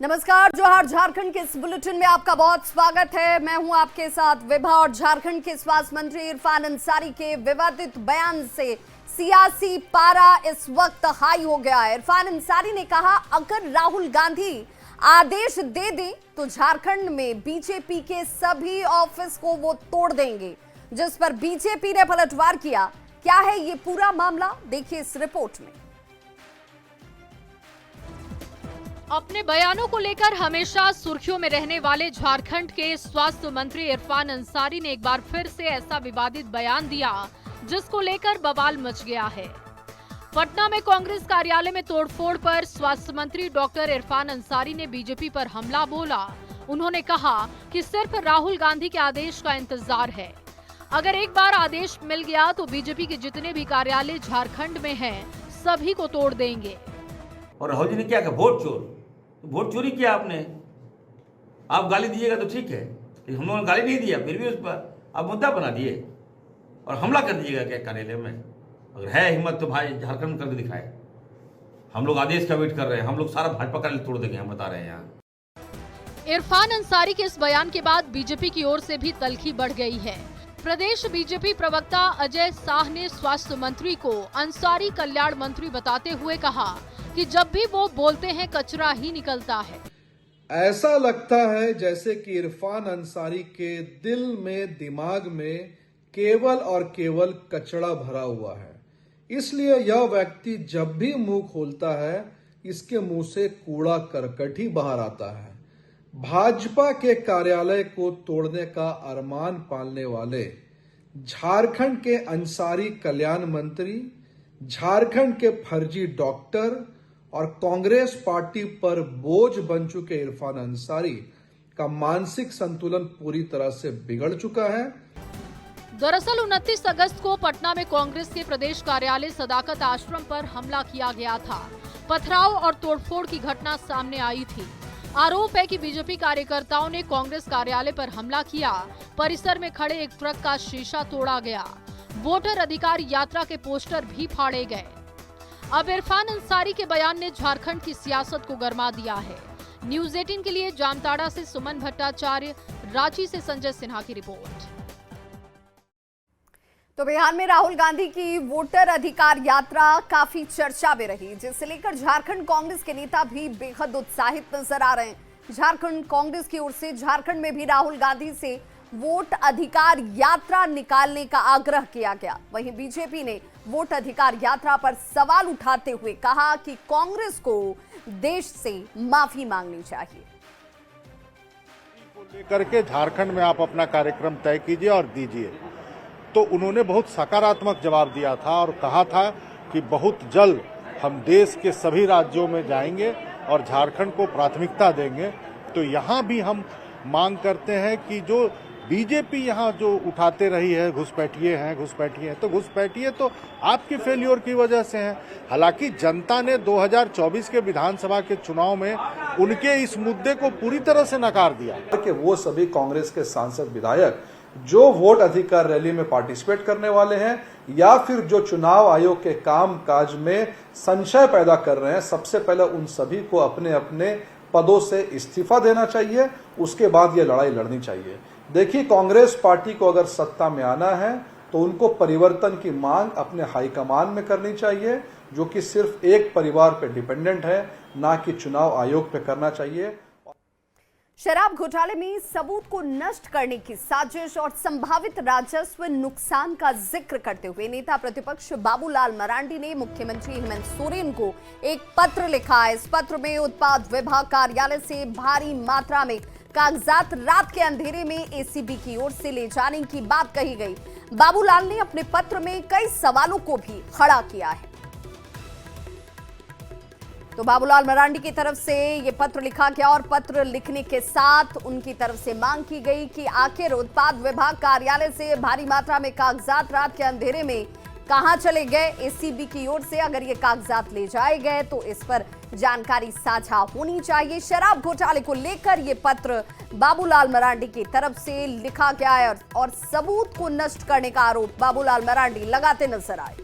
नमस्कार, जोहार। झारखंड के इस बुलेटिन में आपका बहुत स्वागत है। मैं हूं आपके साथ विभा। और झारखंड के स्वास्थ्य मंत्री इरफान अंसारी के विवादित बयान से सियासी पारा इस वक्त हाई हो गया है। इरफान अंसारी ने कहा, अगर राहुल गांधी आदेश दे दें तो झारखंड में बीजेपी के सभी ऑफिस को वो तोड़ देंगे, जिस पर बीजेपी ने पलटवार किया। क्या है ये पूरा मामला, देखिए इस रिपोर्ट में। अपने बयानों को लेकर हमेशा सुर्खियों में रहने वाले झारखंड के स्वास्थ्य मंत्री इरफान अंसारी ने एक बार फिर से ऐसा विवादित बयान दिया जिसको लेकर बवाल मच गया है। पटना में कांग्रेस कार्यालय में तोड़फोड़ पर स्वास्थ्य मंत्री डॉक्टर इरफान अंसारी ने बीजेपी पर हमला बोला। उन्होंने कहा कि सिर्फ राहुल गांधी के आदेश का इंतजार है। अगर एक बार आदेश मिल गया तो बीजेपी के जितने भी कार्यालय झारखंड में हैं, सभी को तोड़ देंगे। और राहुल जी ने क्या कहा? वोट चोर। तो वोट चोरी किया आपने। आप गाली दीजिएगा तो ठीक है, हम लोगों ने गाली नहीं दिया, फिर भी उस पर आप मुद्दा बना दिए और हमला कर दीजिएगा क्या कार्यालय में? अगर है हिम्मत तो भाई झारखंड में करके दिखाए। हम लोग आदेश का वेट कर रहे हैं, हम लोग सारा भाजपा कार्यालय तोड़ देंगे, हम बता रहे हैं यहाँ। इरफान अंसारी के इस बयान के बाद बीजेपी की ओर से भी तल्खी बढ़ गई है। प्रदेश बीजेपी प्रवक्ता अजय शाह ने स्वास्थ्य मंत्री को अंसारी कल्याण मंत्री बताते हुए कहा कि जब भी वो बोलते हैं कचरा ही निकलता है। ऐसा लगता है जैसे कि इरफान अंसारी के दिल में, दिमाग में केवल और केवल कचरा भरा हुआ है। इसलिए यह व्यक्ति जब भी मुंह खोलता है, इसके मुंह से कूड़ा करकट ही बाहर आता है। भाजपा के कार्यालय को तोड़ने का अरमान पालने वाले झारखंड के अंसारी कल्याण मंत्री, झारखंड के फर्जी डॉक्टर और कांग्रेस पार्टी पर बोझ बन चुके इरफान अंसारी का मानसिक संतुलन पूरी तरह से बिगड़ चुका है। दरअसल 29 अगस्त को पटना में कांग्रेस के प्रदेश कार्यालय सदाकत आश्रम पर हमला किया गया था। पथराव और तोड़फोड़ की घटना सामने आई थी। आरोप है कि बीजेपी कार्यकर्ताओं ने कांग्रेस कार्यालय पर हमला किया। परिसर में खड़े एक ट्रक का शीशा तोड़ा गया। वोटर अधिकार यात्रा के पोस्टर भी फाड़े गए। अब इरफान अंसारी के बयान ने झारखंड की सियासत को गरमा दिया है। न्यूज़ 18 के लिए जामताड़ा से सुमन भट्टाचार्य, रांची से संजय सिन्हा की रिपोर्ट। तो बिहार में राहुल गांधी की वोटर अधिकार यात्रा काफी चर्चा में रही, जिसे लेकर झारखंड कांग्रेस के नेता भी बेहद उत्साहित नजर आ रहे हैं। झारखंड कांग्रेस की ओर से झारखंड में भी राहुल गांधी से वोट अधिकार यात्रा निकालने का आग्रह किया गया। वहीं बीजेपी ने वोट अधिकार यात्रा पर सवाल उठाते हुए कहा कि कांग्रेस को देश से माफी मांगनी चाहिए। लेकर के झारखंड में आप अपना कार्यक्रम तय कीजिए और दीजिए। तो उन्होंने बहुत सकारात्मक जवाब दिया था और कहा था कि बहुत जल्द हम देश के सभी राज्यों में जाएंगे और झारखंड को प्राथमिकता देंगे। तो यहाँ भी हम मांग करते हैं कि जो बीजेपी यहाँ जो उठाते रही है घुसपैठिए हैं, तो घुसपैठिए तो आपकी फेल्योर की वजह से हैं। हालांकि जनता ने 2024 के विधानसभा के चुनाव में उनके इस मुद्दे को पूरी तरह से नकार दिया कि वो सभी कांग्रेस के सांसद विधायक जो वोट अधिकार रैली में पार्टिसिपेट करने वाले हैं या फिर जो चुनाव आयोग के काम काज में संशय पैदा कर रहे हैं, सबसे पहले उन सभी को अपने अपने पदों से इस्तीफा देना चाहिए। उसके बाद ये लड़ाई लड़नी चाहिए। देखिए, कांग्रेस पार्टी को अगर सत्ता में आना है तो उनको परिवर्तन की मांग अपने हाईकमान में करनी चाहिए, जो कि सिर्फ एक परिवार पे डिपेंडेंट है, ना कि चुनाव आयोग पे करना चाहिए। शराब घोटाले में सबूत को नष्ट करने की साजिश और संभावित राजस्व नुकसान का जिक्र करते हुए नेता प्रतिपक्ष बाबूलाल मरांडी ने मुख्यमंत्री हेमंत सोरेन को एक पत्र लिखा है। इस पत्र में उत्पाद विभाग कार्यालय से भारी मात्रा में कागजात रात के अंधेरे में एसीबी की ओर से ले जाने की बात कही गई। बाबूलाल ने अपने पत्र में कई सवालों को भी खड़ा किया है। तो बाबूलाल मरांडी की तरफ से ये पत्र लिखा गया और पत्र लिखने के साथ उनकी तरफ से मांग की गई कि आखिर उत्पाद विभाग कार्यालय से भारी मात्रा में कागजात रात के अंधेरे में कहां चले गए। एसीबी की ओर से अगर ये कागजात ले जाए गए तो इस पर जानकारी साझा होनी चाहिए। शराब घोटाले को लेकर ये पत्र बाबूलाल मरांडी की तरफ से लिखा गया है और सबूत को नष्ट करने का आरोप बाबूलाल मरांडी लगाते नजर आए।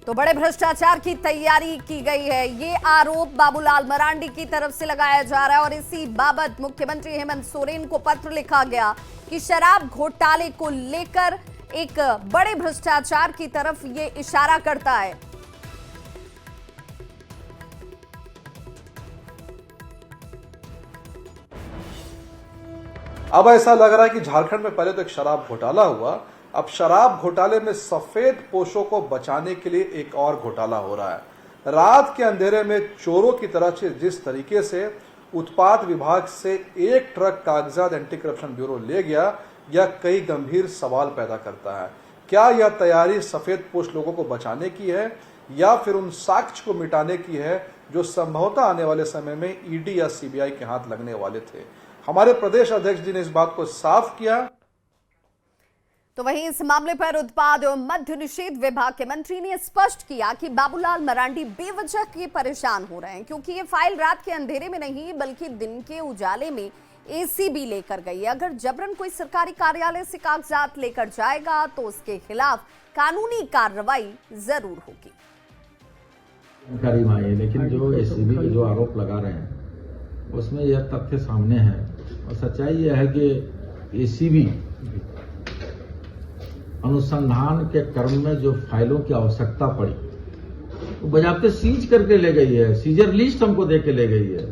तो बड़े भ्रष्टाचार की तैयारी की गई है, ये आरोप बाबूलाल मरांडी की तरफ से लगाया जा रहा है और इसी बाबत मुख्यमंत्री हेमंत सोरेन को पत्र लिखा गया कि शराब घोटाले को लेकर एक बड़े भ्रष्टाचार की तरफ ये इशारा करता है। अब ऐसा लग रहा है कि झारखंड में पहले तो एक शराब घोटाला हुआ, अब शराब घोटाले में सफेद पोशों को बचाने के लिए एक और घोटाला हो रहा है। रात के अंधेरे में चोरों की तरह से जिस तरीके से उत्पाद विभाग से एक ट्रक कागजात एंटी करप्शन ब्यूरो ले गया, यह कई गंभीर सवाल पैदा करता है। क्या यह तैयारी सफेद पोश लोगों को बचाने की है या फिर उन साक्ष्य को मिटाने की है जो संभवतः आने वाले समय में ईडी या सीबीआई के हाथ लगने वाले थे? हमारे प्रदेश अध्यक्ष जी ने इस बात को साफ किया। तो वहीं इस मामले पर उत्पाद एवं मद्य निषेध विभाग के मंत्री ने स्पष्ट किया कि बाबूलाल मरांडी बेवजह के परेशान हो रहे हैं, क्योंकि ये फाइल रात के अंधेरे में नहीं बल्कि दिन के उजाले में एसीबी लेकर गई है। अगर जबरन कोई सरकारी कार्यालय से कागजात लेकर जाएगा तो उसके खिलाफ कानूनी कार्रवाई जरूर होगी। जानकारी में आई है, लेकिन जो एसीबी के जो आरोप लगा रहे हैं उसमें यह तथ्य सामने है और सच्चाई यह है कि एसीबी अनुसंधान के क्रम में जो फाइलों की आवश्यकता पड़ी वो बजाते सीज करके ले गई है। सीजर लिस्ट हमको दे के ले गई है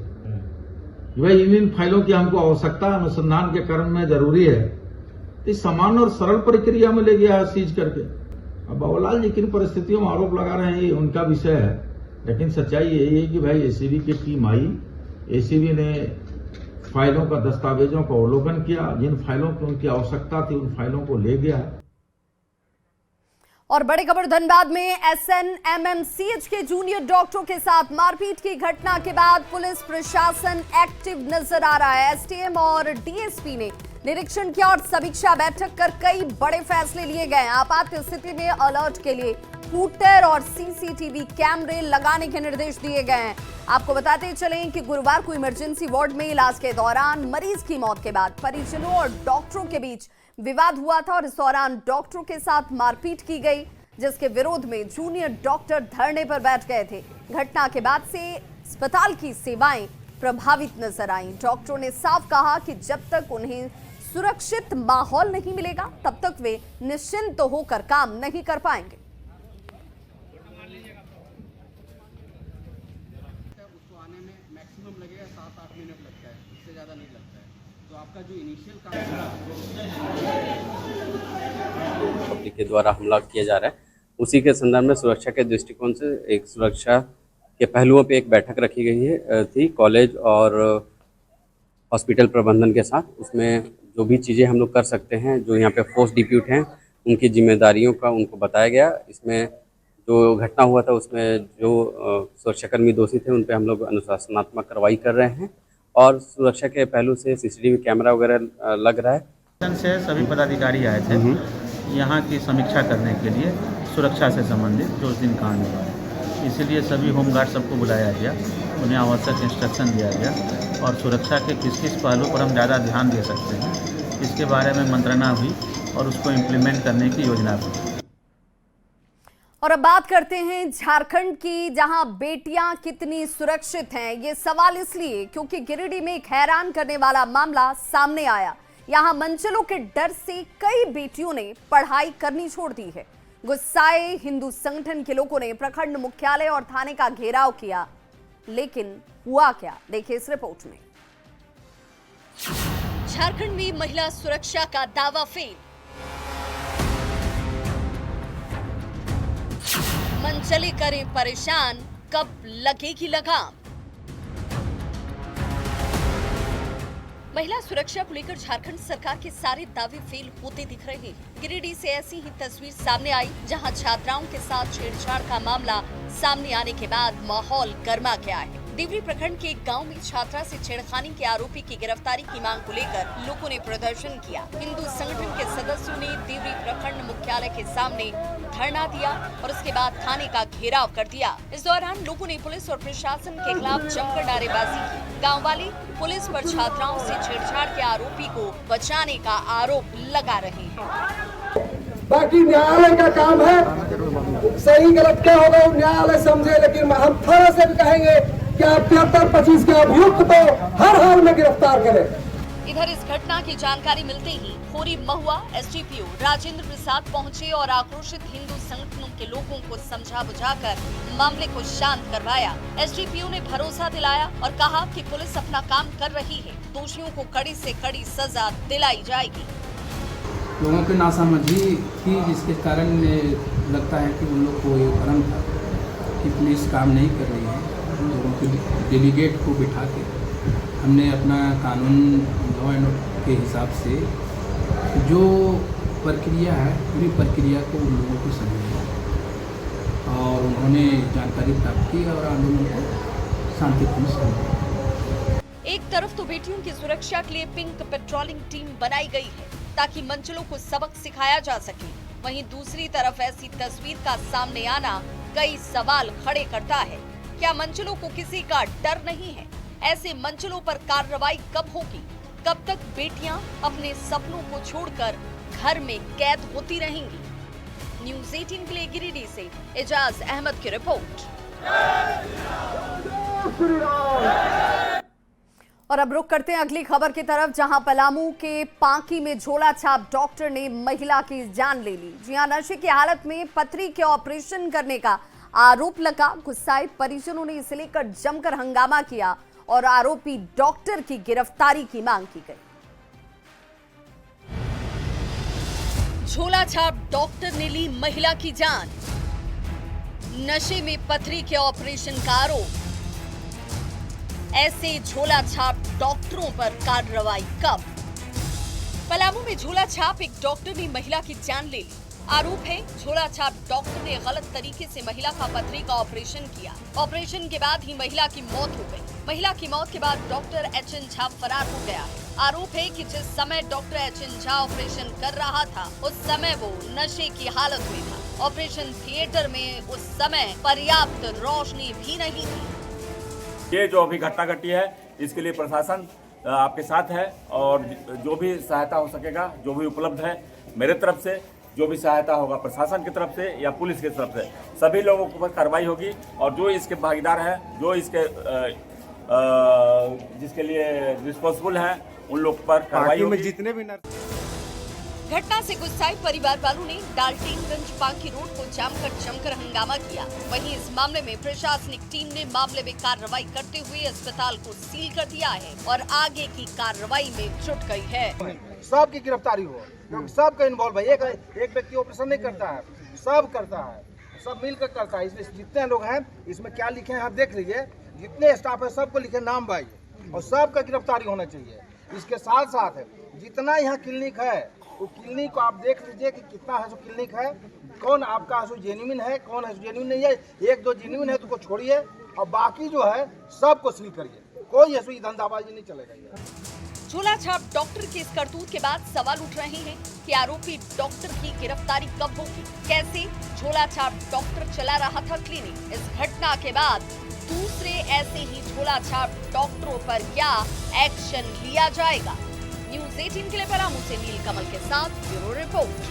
कि भाई इन फाइलों की हमको आवश्यकता अनुसंधान के क्रम में जरूरी है। तो सामान्य और सरल प्रक्रिया में ले गया है सीज करके। अब बाबूलाल जी किन परिस्थितियों में आरोप लगा रहे हैं ये उनका विषय है, लेकिन सच्चाई यही है कि भाई एसीबी की टीम आई, एसीबी ने फाइलों का दस्तावेजों का अवलोकन किया, जिन फाइलों की उनकी आवश्यकता थी उन फाइलों को ले गया। और बड़ी खबर धनबाद में एसएनएमएमसीएच के जूनियर डॉक्टरों के साथ मारपीट की घटना के बाद पुलिस प्रशासन एक्टिव नजर आ रहा है। एसटीएम और डीएसपी ने निरीक्षण किया और समीक्षा बैठक कर कई बड़े फैसले लिए गए। आपात स्थिति में अलर्ट के लिए स्कूटर और सीसीटीवी कैमरे लगाने के निर्देश दिए गए हैं। आपको बताते चलें कि गुरुवार को इमरजेंसी वार्ड में इलाज के दौरान मरीज की मौत के बाद परिजनों और डॉक्टरों के बीच विवाद हुआ था और इस दौरान डॉक्टरों के साथ मारपीट की गई, जिसके विरोध में जूनियर डॉक्टर धरने पर बैठ गए थे। घटना के बाद से अस्पताल की सेवाएं प्रभावित नजर आईं। डॉक्टरों ने साफ कहा कि जब तक उन्हें सुरक्षित माहौल नहीं मिलेगा तब तक वे निश्चिंत होकर काम नहीं कर पाएंगे। उसको आने में मैक्सिमम लगेगा 7-8 मिनट लगता है, इससे ज़्यादा नहीं लगता है। तो आपका जो इनिशियल काम पब्लिक के द्वारा हमला किया जा रहा है, उसी के संदर्भ में सुरक्षा के दृष्टिकोण से एक सुरक्षा के पहलुओं पे एक बैठक रखी गई थी कॉलेज और हॉस्पिटल प्रबंधन के साथ। उसमें जो भी चीज़ें हम लोग कर सकते हैं, जो यहाँ पे फोर्स डिप्यूट हैं उनकी जिम्मेदारियों का उनको बताया गया। इसमें जो घटना हुआ था उसमें जो सुरक्षाकर्मी दोषी थे उन पे हम लोग अनुशासनात्मक कार्रवाई कर रहे हैं और सुरक्षा के पहलू से सीसीटीवी कैमरा वगैरह लग रहा है। से सभी पदाधिकारी आए थे यहाँ की समीक्षा करने के लिए सुरक्षा से संबंधित जो उस दिन कांड हुआ है, इसीलिए सभी होमगार्ड सबको बुलाया गया, उन्हें आवश्यक इंस्ट्रक्शन दिया गया और सुरक्षा के किस किस पहलू पर हम ज़्यादा ध्यान दे सकते हैं इसके बारे में मंत्रणा हुई और उसको इम्प्लीमेंट करने की योजना बनी। और अब बात करते हैं झारखंड की, जहां बेटियां कितनी सुरक्षित हैं। ये सवाल इसलिए क्योंकि गिरिडीह में एक हैरान करने वाला मामला सामने आया। यहां मंचलों के डर से कई बेटियों ने पढ़ाई करनी छोड़ दी है। गुस्साए हिंदू संगठन के लोगों ने प्रखंड मुख्यालय और थाने का घेराव किया, लेकिन हुआ क्या, देखिए इस रिपोर्ट में। झारखंड में महिला सुरक्षा का दावा फेल। मंचले करें परेशान, कब लगेगी लगाम। महिला सुरक्षा को लेकर झारखंड सरकार के सारे दावे फेल होते दिख रहे हैं। गिरिडीह से ऐसी ही तस्वीर सामने आई, जहां छात्राओं के साथ छेड़छाड़ का मामला सामने आने के बाद माहौल गर्मा गया है। देवरी प्रखंड के एक गांव में छात्रा से छेड़खानी के आरोपी की गिरफ्तारी की मांग को लेकर लोगों ने प्रदर्शन किया। हिंदू संगठन के सदस्यों ने देवरी प्रखंड मुख्यालय के सामने धरना दिया और उसके बाद थाने का घेराव कर दिया। इस दौरान लोगों ने पुलिस और प्रशासन के खिलाफ जमकर नारेबाजी की। गाँव वाले पुलिस पर छात्राओं से छेड़छाड़ के आरोपी को बचाने का आरोप लगा रहे हैं। बाकी न्यायालय का काम है, सही गलत क्या होगा वो न्यायालय समझे, लेकिन हम थाना से भी कहेंगे कि आप 73-25 के अभियुक्त को हर हाल में गिरफ्तार करें। इधर इस घटना की जानकारी मिलते ही खोरी महुआ एसडीपीओ राजेंद्र प्रसाद पहुंचे और आक्रोशित हिंदू संगठनों के लोगों को समझा बुझाकर मामले को शांत करवाया। एसडीपीओ ने भरोसा दिलाया और कहा कि पुलिस अपना काम कर रही है, दोषियों को कड़ी से कड़ी सजा दिलाई जाएगी। लोगों की नासमझी थी, जिसके कारण लगता है कि उन लोग को ये भ्रम था कि पुलिस काम नहीं कर रही है। लोगों के डेलीगेट को बिठा के हमने अपना कानून लॉ एंड ऑर्डर के हिसाब से जो प्रक्रिया है पूरी प्रक्रिया को उन लोगों को समझाया और उन्होंने जानकारी प्राप्त की और आंदोलन को शांतिपूर्ण समझा। एक तरफ तो बेटियों की सुरक्षा के लिए पिंक पेट्रोलिंग टीम बनाई गई है ताकि मंचलों को सबक सिखाया जा सके, वहीं दूसरी तरफ ऐसी तस्वीर का सामने आना कई सवाल खड़े करता है। क्या मंचलों को किसी का डर नहीं है? ऐसे मंचलों पर कार्रवाई कब होगी? कब तक बेटियां अपने सपनों को छोड़कर घर में कैद होती रहेंगी? न्यूज़ 18 के लिए गिरिडीह से एजाज अहमद की रिपोर्ट। और अब रुक करते हैं अगली खबर की तरफ, जहां पलामू के पांकी में झोला छाप डॉक्टर ने महिला की जान ले ली। जी हां, नशे की हालत में पथरी के ऑपरेशन करने का आरोप लगा। गुस्साए परिजनों ने इसे लेकर जमकर हंगामा किया और आरोपी डॉक्टर की गिरफ्तारी की मांग की गई। झोला छाप डॉक्टर ने ली महिला की जान, नशे में पथरी के ऑपरेशन का आरोप। ऐसे झोला छाप डॉक्टरों पर कार्रवाई कब? पलामू में झोला छाप एक डॉक्टर ने महिला की जान ले ली। आरोप है झोला छाप डॉक्टर ने गलत तरीके से महिला का पथरी का ऑपरेशन किया। ऑपरेशन के बाद ही महिला की मौत हो गई। महिला की मौत के बाद डॉक्टर एचएन झा फरार हो गया। आरोप है कि जिस समय डॉक्टर एचएन झा ऑपरेशन कर रहा था उस समय वो नशे की हालत में था। ऑपरेशन थिएटर में उस समय पर्याप्त रोशनी भी नहीं थी। ये जो अभी घटना घटी है इसके लिए प्रशासन आपके साथ है और जो भी सहायता हो सकेगा, जो भी उपलब्ध है मेरे तरफ से, जो भी सहायता होगा प्रशासन की तरफ से या पुलिस की तरफ से, सभी लोगों के ऊपर कार्रवाई होगी और जो इसके भागीदार हैं, जो इसके जिसके लिए रिस्पॉन्सिबल हैं, उन लोग पर कार्रवाई होगी। जितने भी घटना से गुस्साए परिवार वालों ने डाल्टनगंज पांकी रोड को जाम कर जमकर हंगामा किया। वहीं इस मामले में प्रशासनिक टीम ने मामले में कार्रवाई करते हुए अस्पताल को सील कर दिया है और आगे की कार्रवाई में जुट गई है। सबकी गिरफ्तारी हो, क्योंकि सबका इन्वॉल्व है। एक व्यक्ति ऑपरेशन नहीं करता है, सब करता है, सब मिलकर करता है। इसमें जितने लोग हैं, इसमें क्या लिखे हैं आप देख लीजिए, जितने स्टाफ है सबको लिखे नाम बाई और सबका गिरफ्तारी होना चाहिए। इसके साथ साथ जितना यहाँ क्लिनिक है वो क्लिनिक को आप देख लीजिए कि कितना है जो क्लिनिक है, कौन आपका जो जेन्युइन है, कौन है जो जेन्युइन नहीं है। एक दो जेन्युइन है तो को छोड़िए और बाकी जो है सबको सील करिए, कोई ऐसी धंधाबाजी नहीं चलेगा। झोला छाप डॉक्टर के इस करतूत के बाद सवाल उठ रहे हैं कि आरोपी डॉक्टर की गिरफ्तारी कब होगी? कैसे झोला छाप डॉक्टर चला रहा था क्लिनिक? इस घटना के बाद दूसरे ऐसे ही झोला छाप डॉक्टरों पर क्या एक्शन लिया जाएगा? न्यूज़ 18 के लिए पलामू से नील कमल के साथ ब्यूरो रिपोर्ट।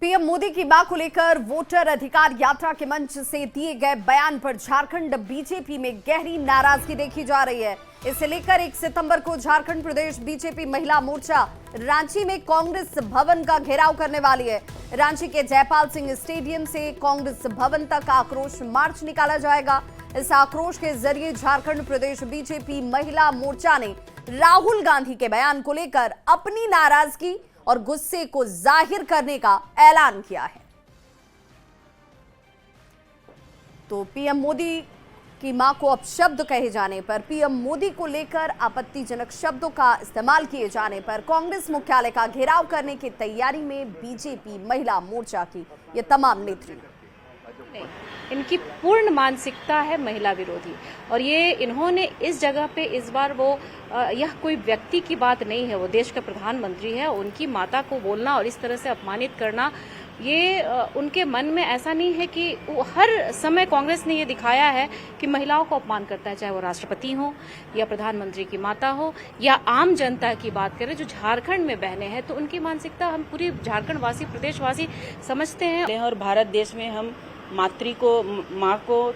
पीएम मोदी की मां को लेकर वोटर अधिकार यात्रा के मंच से दिए गए बयान पर झारखंड बीजेपी में गहरी नाराजगी देखी जा रही है। इसे लेकर 1 सितंबर को झारखंड प्रदेश बीजेपी महिला मोर्चा रांची में कांग्रेस भवन का घेराव करने वाली है। रांची के जयपाल सिंह स्टेडियम से कांग्रेस भवन तक आक्रोश मार्च निकाला जाएगा। इस आक्रोश के जरिए झारखंड प्रदेश बीजेपी महिला मोर्चा ने राहुल गांधी के बयान को लेकर अपनी नाराजगी और गुस्से को जाहिर करने का ऐलान किया है। तो पीएम मोदी की मां को अपशब्द कहे जाने पर, पीएम मोदी को लेकर आपत्तिजनक शब्दों का इस्तेमाल किए जाने पर कांग्रेस मुख्यालय का घेराव करने की तैयारी में बीजेपी महिला मोर्चा की ये तमाम नेत्री। इनकी पूर्ण मानसिकता है महिला विरोधी और ये इन्होंने इस जगह पे इस बार वो यह कोई व्यक्ति की बात नहीं है, वो देश का प्रधानमंत्री है, उनकी माता को बोलना और इस तरह से अपमानित करना ये उनके मन में ऐसा नहीं है कि वो हर समय कांग्रेस ने ये दिखाया है कि महिलाओं को अपमान करता है, चाहे वो राष्ट्रपति हो या प्रधानमंत्री की माता हो या आम जनता की बात करें जो झारखंड में बहने हैं, तो उनकी मानसिकता हम पूरी झारखंड वासी, प्रदेशवासी समझते हैं। और भारत देश में हम मातृ को, माँ को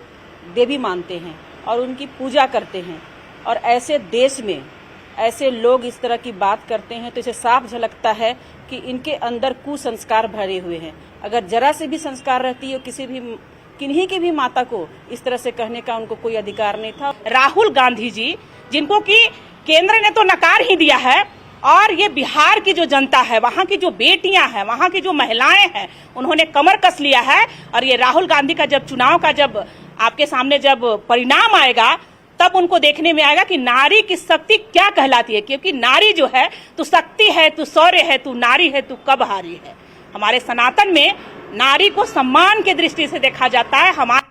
देवी मानते हैं और उनकी पूजा करते हैं, और ऐसे देश में ऐसे लोग इस तरह की बात करते हैं तो इसे साफ झलकता है कि इनके अंदर कुसंस्कार भरे हुए हैं। अगर जरा से भी संस्कार रहती है किन्हीं की भी माता को इस तरह से कहने का उनको कोई अधिकार नहीं था। राहुल गांधी जी, जिनको कि केंद्र ने तो नकार ही दिया है, और ये बिहार की जो जनता है, वहाँ की जो बेटियां हैं, वहाँ की जो महिलाएं हैं, उन्होंने कमर कस लिया है। और ये राहुल गांधी का जब चुनाव का जब आपके सामने जब परिणाम आएगा, तब उनको देखने में आएगा कि नारी की शक्ति क्या कहलाती है। क्योंकि नारी जो है, तू शक्ति है, तू शौर्य है, तू नारी है, तू कब हारी है। हमारे सनातन में नारी को सम्मान की दृष्टि से देखा जाता है।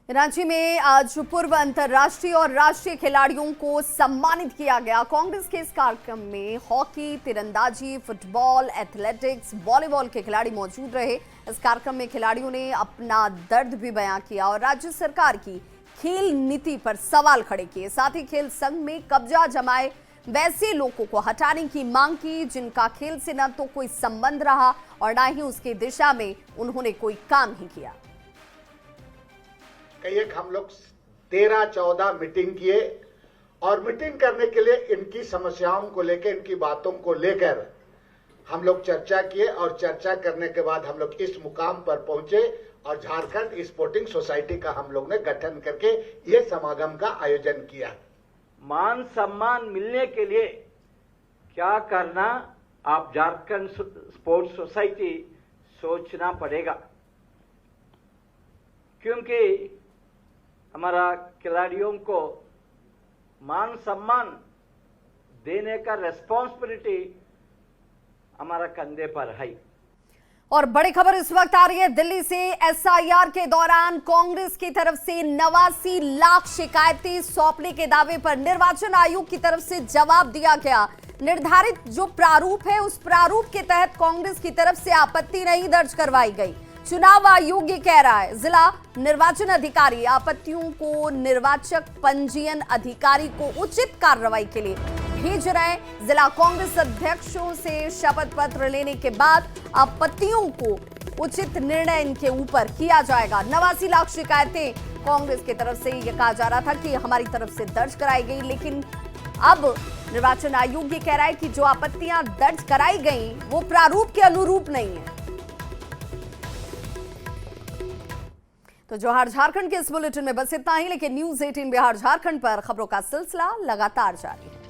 रांची में आज पूर्व अंतर्राष्ट्रीय और राष्ट्रीय खिलाड़ियों को सम्मानित किया गया। कांग्रेस के इस कार्यक्रम में हॉकी, तीरंदाजी, फुटबॉल, एथलेटिक्स, वॉलीबॉल के खिलाड़ी मौजूद रहे। इस कार्यक्रम में खिलाड़ियों ने अपना दर्द भी बयां किया और राज्य सरकार की खेल नीति पर सवाल खड़े किए। साथ ही खेल संघ में कब्जा जमाए वैसे लोगों को हटाने की मांग की जिनका खेल से न तो कोई संबंध रहा और न ही उसकी दिशा में उन्होंने कोई काम ही किया। एक हम लोग 13-14 मीटिंग किए और मीटिंग करने के लिए इनकी समस्याओं को लेकर, इनकी बातों को लेकर हम लोग चर्चा किए और चर्चा करने के बाद हम लोग इस मुकाम पर पहुंचे और झारखंड स्पोर्टिंग सोसाइटी का हम लोग ने गठन करके ये समागम का आयोजन किया। मान सम्मान मिलने के लिए क्या करना, आप झारखंड स्पोर्ट्स सोसाइटी सोचना पड़ेगा, क्योंकि हमारा खिलाड़ियों को मान सम्मान देने का रेस्पॉन्सिबिलिटी हमारा कंधे पर है। और बड़ी खबर इस वक्त आ रही है दिल्ली से। एसआईआर के दौरान कांग्रेस की तरफ से 89 लाख शिकायतें सौंपने के दावे पर निर्वाचन आयोग की तरफ से जवाब दिया गया। निर्धारित जो प्रारूप है उस प्रारूप के तहत कांग्रेस की तरफ से आपत्ति नहीं दर्ज करवाई गई। चुनाव आयोग ये कह रहा है जिला निर्वाचन अधिकारी आपत्तियों को निर्वाचक पंजीयन अधिकारी को उचित कार्रवाई के लिए भेज रहे हैं। जिला कांग्रेस अध्यक्षों से शपथ पत्र लेने के बाद आपत्तियों को उचित निर्णय इनके ऊपर किया जाएगा। 89 लाख शिकायतें कांग्रेस की तरफ से ये कहा जा रहा था कि हमारी तरफ से दर्ज कराई गई, लेकिन अब निर्वाचन आयोग ये कह रहा है कि जो आपत्तियां दर्ज कराई गई वो प्रारूप के अनुरूप नहीं है। तो जोहार झारखंड के इस बुलेटिन में बस इतना ही, लेकिन न्यूज़ 18 बिहार झारखंड पर खबरों का सिलसिला लगातार जारी है।